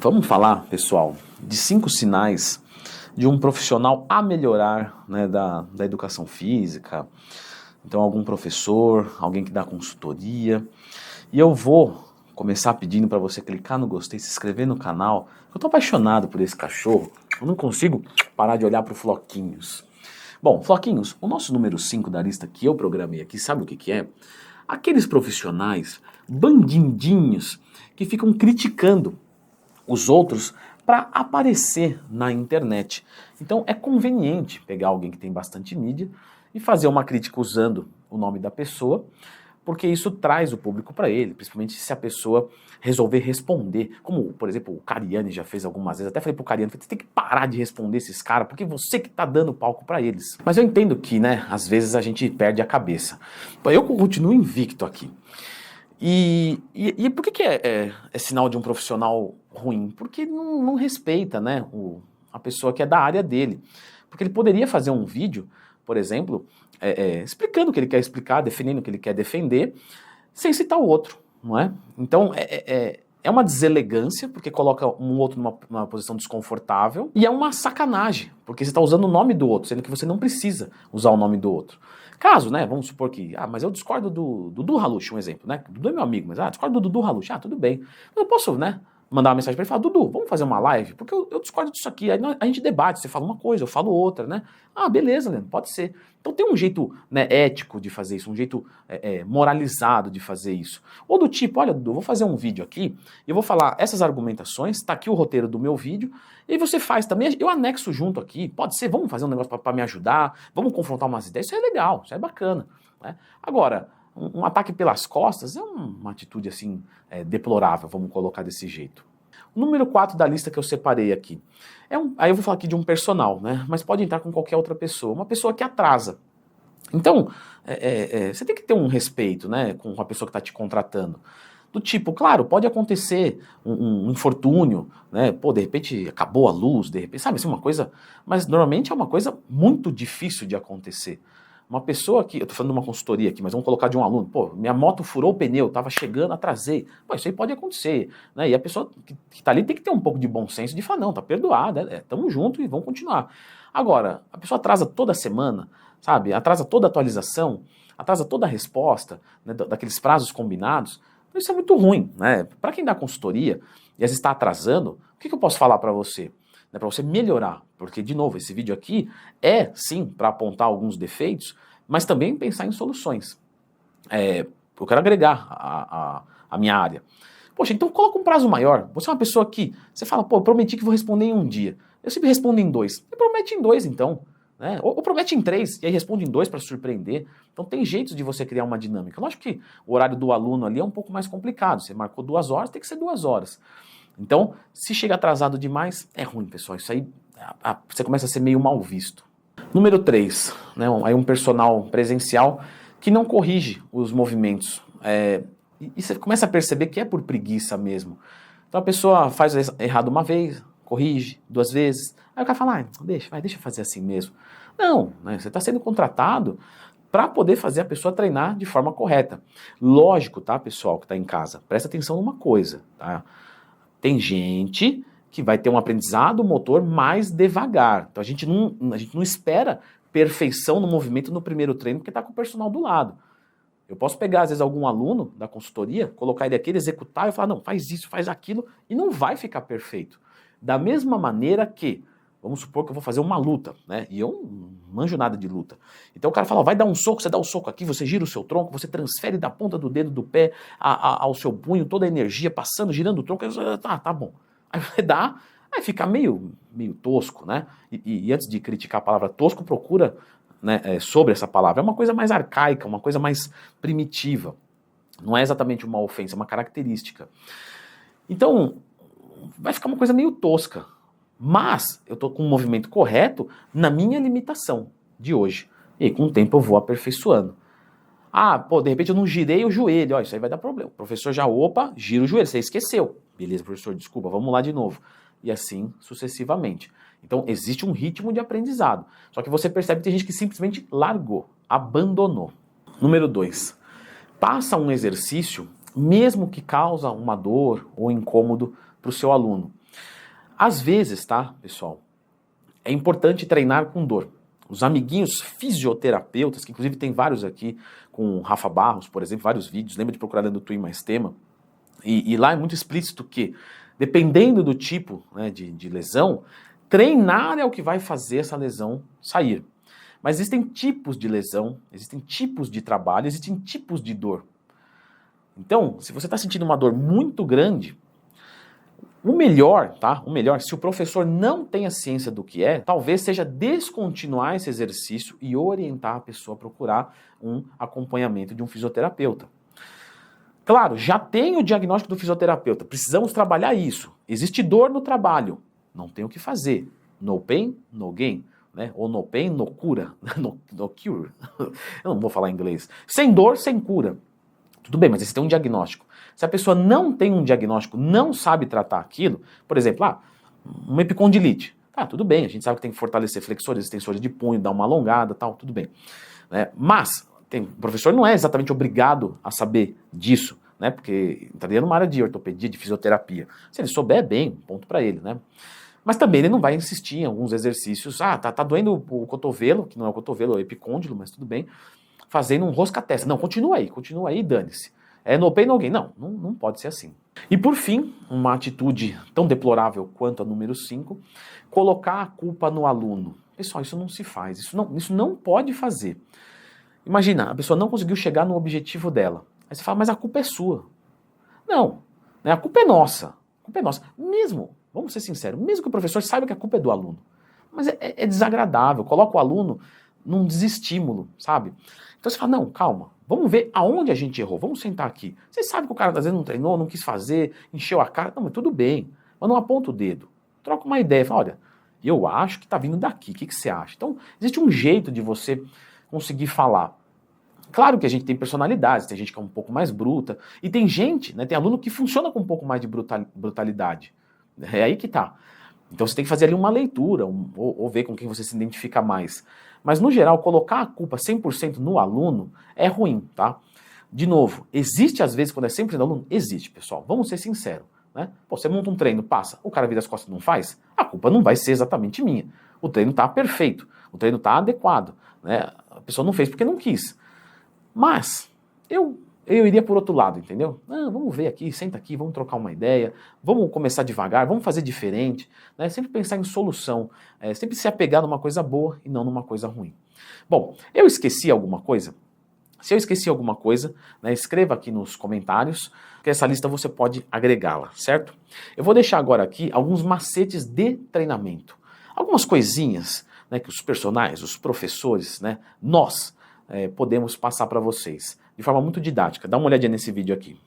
Vamos falar, pessoal, de 5 sinais de um profissional a melhorar, né, da educação física. Então, algum professor, alguém que dá consultoria. E eu vou começar pedindo para você clicar no gostei, se inscrever no canal. Eu tô apaixonado por esse cachorro. Eu não consigo parar de olhar pro Floquinhos. Bom, Floquinhos, o nosso número 5 da lista que eu programei aqui, sabe o que que é? Aqueles profissionais bandidinhos que ficam criticando os outros para aparecer na internet. Então é conveniente pegar alguém que tem bastante mídia e fazer uma crítica usando o nome da pessoa, porque isso traz o público para ele, principalmente se a pessoa resolver responder. Como, por exemplo, o Cariani já fez algumas vezes. Até falei pro Cariani, você tem que parar de responder esses caras, porque você que tá dando palco para eles. Mas eu entendo que, né, às vezes a gente perde a cabeça. Eu continuo invicto aqui. E por que é sinal de um profissional ruim? Porque não respeita, né, a pessoa que é da área dele. Porque ele poderia fazer um vídeo, por exemplo, explicando o que ele quer explicar, defendendo o que ele quer defender, sem citar o outro, não é? Então é uma deselegância, porque coloca um outro numa posição desconfortável, e é uma sacanagem, porque você está usando o nome do outro, sendo que você não precisa usar o nome do outro. Caso, né, vamos supor que, mas eu discordo do Dudu Halush, um exemplo, né, Dudu é meu amigo, mas, discordo do Dudu Halush, tudo bem. Eu posso, né, mandar uma mensagem para ele e falar, Dudu, vamos fazer uma live? Porque eu discordo disso aqui, aí a gente debate, você fala uma coisa, eu falo outra, né? Beleza, Leandro, pode ser. Então tem um jeito, né, ético de fazer isso, um jeito moralizado de fazer isso. Ou do tipo, olha, Dudu, vou fazer um vídeo aqui, e eu vou falar essas argumentações, tá aqui o roteiro do meu vídeo, e você faz também, eu anexo junto aqui, pode ser, vamos fazer um negócio para me ajudar, vamos confrontar umas ideias, isso é legal, isso é bacana, né? Agora, um ataque pelas costas é uma atitude assim deplorável, vamos colocar desse jeito. O número 4 da lista que eu separei aqui. Aí eu vou falar aqui de um personal, né? Mas pode entrar com qualquer outra pessoa. Uma pessoa que atrasa. Então, você tem que ter um respeito, né, com a pessoa que está te contratando. Do tipo, claro, pode acontecer um infortúnio, né? Pô, de repente acabou a luz, de repente, sabe, assim, uma coisa. Mas normalmente é uma coisa muito difícil de acontecer. Uma pessoa que, eu tô falando de uma consultoria aqui, mas vamos colocar de um aluno, pô, minha moto furou o pneu, tava chegando, atrasei. Pô, isso aí pode acontecer, né? E a pessoa que tá ali tem que ter um pouco de bom senso de falar, não, tá perdoada, tamo junto e vamos continuar. Agora, a pessoa atrasa toda semana, sabe? Atrasa toda a atualização, atrasa toda a resposta, né, daqueles prazos combinados. Isso é muito ruim, né? Para quem dá consultoria e às vezes está atrasando, o que eu posso falar para você? Para você melhorar, porque, de novo, esse vídeo aqui é, sim, para apontar alguns defeitos, mas também pensar em soluções. Eu quero agregar a minha área. Poxa, então coloca um prazo maior. Você é uma pessoa que, você fala, pô, eu prometi que vou responder em um dia. Eu sempre respondo em 2. E promete em 2, então. Né? Ou promete em 3, e aí responde em 2 para surpreender. Então tem jeitos de você criar uma dinâmica. Lógico que o horário do aluno ali é um pouco mais complicado. Você marcou 2 horas, tem que ser 2 horas. Então, se chega atrasado demais, é ruim, pessoal. Isso aí, você começa a ser meio mal visto. Número 3, né, aí um personal presencial que não corrige os movimentos. E você começa a perceber que é por preguiça mesmo. Então a pessoa faz errado uma vez, corrige 2 vezes. Aí o cara fala, deixa eu fazer assim mesmo. Não, né, você está sendo contratado para poder fazer a pessoa treinar de forma correta. Lógico, tá, pessoal que está em casa? Presta atenção numa coisa, tá? Tem gente que vai ter um aprendizado motor mais devagar. Então a gente não espera perfeição no movimento no primeiro treino porque está com o personal do lado. Eu posso pegar, às vezes, algum aluno da consultoria, colocar ele aqui, ele executar e falar, não, faz isso, faz aquilo, e não vai ficar perfeito. Da mesma maneira que, vamos supor que eu vou fazer uma luta, né? E eu não manjo nada de luta. Então o cara fala, vai dar um soco, você dá o soco aqui, você gira o seu tronco, você transfere da ponta do dedo do pé ao seu punho toda a energia, passando, girando o tronco, tá bom. Aí vai dar, aí fica meio tosco, né? E antes de criticar a palavra tosco, procura, né, sobre essa palavra. É uma coisa mais arcaica, uma coisa mais primitiva. Não é exatamente uma ofensa, é uma característica. Então, vai ficar uma coisa meio tosca. Mas eu estou com o movimento correto na minha limitação de hoje. E aí, com o tempo eu vou aperfeiçoando. De repente eu não girei o joelho. Isso aí vai dar problema. O professor já, gira o joelho, você esqueceu. Beleza, professor, desculpa, vamos lá de novo. E assim sucessivamente. Então existe um ritmo de aprendizado. Só que você percebe que tem gente que simplesmente largou, abandonou. Número 2. Passa um exercício, mesmo que causa uma dor ou incômodo para o seu aluno. Às vezes, tá, pessoal, é importante treinar com dor. Os amiguinhos fisioterapeutas, que inclusive tem vários aqui, com o Rafa Barros, por exemplo, vários vídeos, lembra de procurar dentro do Twin Mais Tema, e lá é muito explícito que, dependendo do tipo, né, de lesão, treinar é o que vai fazer essa lesão sair. Mas existem tipos de lesão, existem tipos de trabalho, existem tipos de dor. Então, se você está sentindo uma dor muito grande, o melhor, tá? O melhor, se o professor não tem a ciência do que é, talvez seja descontinuar esse exercício e orientar a pessoa a procurar um acompanhamento de um fisioterapeuta. Claro, já tem o diagnóstico do fisioterapeuta, precisamos trabalhar isso. Existe dor no trabalho, não tem o que fazer. No pain, no gain. Né? Ou no pain, no cura. No cure. Eu não vou falar inglês. Sem dor, sem cura. Tudo bem, mas você tem um diagnóstico. Se a pessoa não tem um diagnóstico, não sabe tratar aquilo, por exemplo, uma epicondilite. Tudo bem, a gente sabe que tem que fortalecer flexores, extensores de punho, dar uma alongada, tal, tudo bem. Né? Mas o professor não é exatamente obrigado a saber disso, né? Porque entraria numa área de ortopedia, de fisioterapia. Se ele souber, bem, ponto para ele, né? Mas também ele não vai insistir em alguns exercícios. Tá doendo o cotovelo, que não é o cotovelo, é o epicôndilo, mas tudo bem. Fazendo um rosca-testa. Não, continua aí, dane-se. É no pain, no gain. Não pode ser assim. E por fim, uma atitude tão deplorável quanto a número 5, colocar a culpa no aluno. Pessoal, isso não se faz, isso não pode fazer. Imagina, a pessoa não conseguiu chegar no objetivo dela. Aí você fala, mas a culpa é sua. Não, né, a culpa é nossa. A culpa é nossa. Mesmo, vamos ser sinceros, mesmo que o professor saiba que a culpa é do aluno. Mas é desagradável, coloca o aluno num desestímulo, sabe? Então você fala, não, calma, vamos ver aonde a gente errou, vamos sentar aqui. Você sabe que o cara às vezes não treinou, não quis fazer, encheu a cara, não, mas tudo bem, mas não aponta o dedo. Troca uma ideia, fala, olha, eu acho que tá vindo daqui, o que você acha? Então, existe um jeito de você conseguir falar. Claro que a gente tem personalidades, tem gente que é um pouco mais bruta, e tem gente, né, tem aluno que funciona com um pouco mais de brutalidade. É aí que tá. Então você tem que fazer ali uma leitura, ou ver com quem você se identifica mais. Mas no geral, colocar a culpa 100% no aluno é ruim, tá? De novo, existe às vezes quando é 100% do aluno? Existe, pessoal. Vamos ser sinceros, né? Pô, você monta um treino, passa, o cara vira as costas e não faz, a culpa não vai ser exatamente minha. O treino tá perfeito, o treino tá adequado, né? A pessoa não fez porque não quis. Mas eu iria por outro lado, entendeu? Vamos ver aqui, senta aqui, vamos trocar uma ideia, vamos começar devagar, vamos fazer diferente, né? Sempre pensar em solução, sempre se apegar numa coisa boa e não numa coisa ruim. Bom, eu esqueci alguma coisa? Se eu esqueci alguma coisa, né, escreva aqui nos comentários, que essa lista você pode agregá-la, certo? Eu vou deixar agora aqui alguns macetes de treinamento, algumas coisinhas, né, que os personagens, os professores, né, nós podemos passar para vocês, de forma muito didática. Dá uma olhadinha nesse vídeo aqui.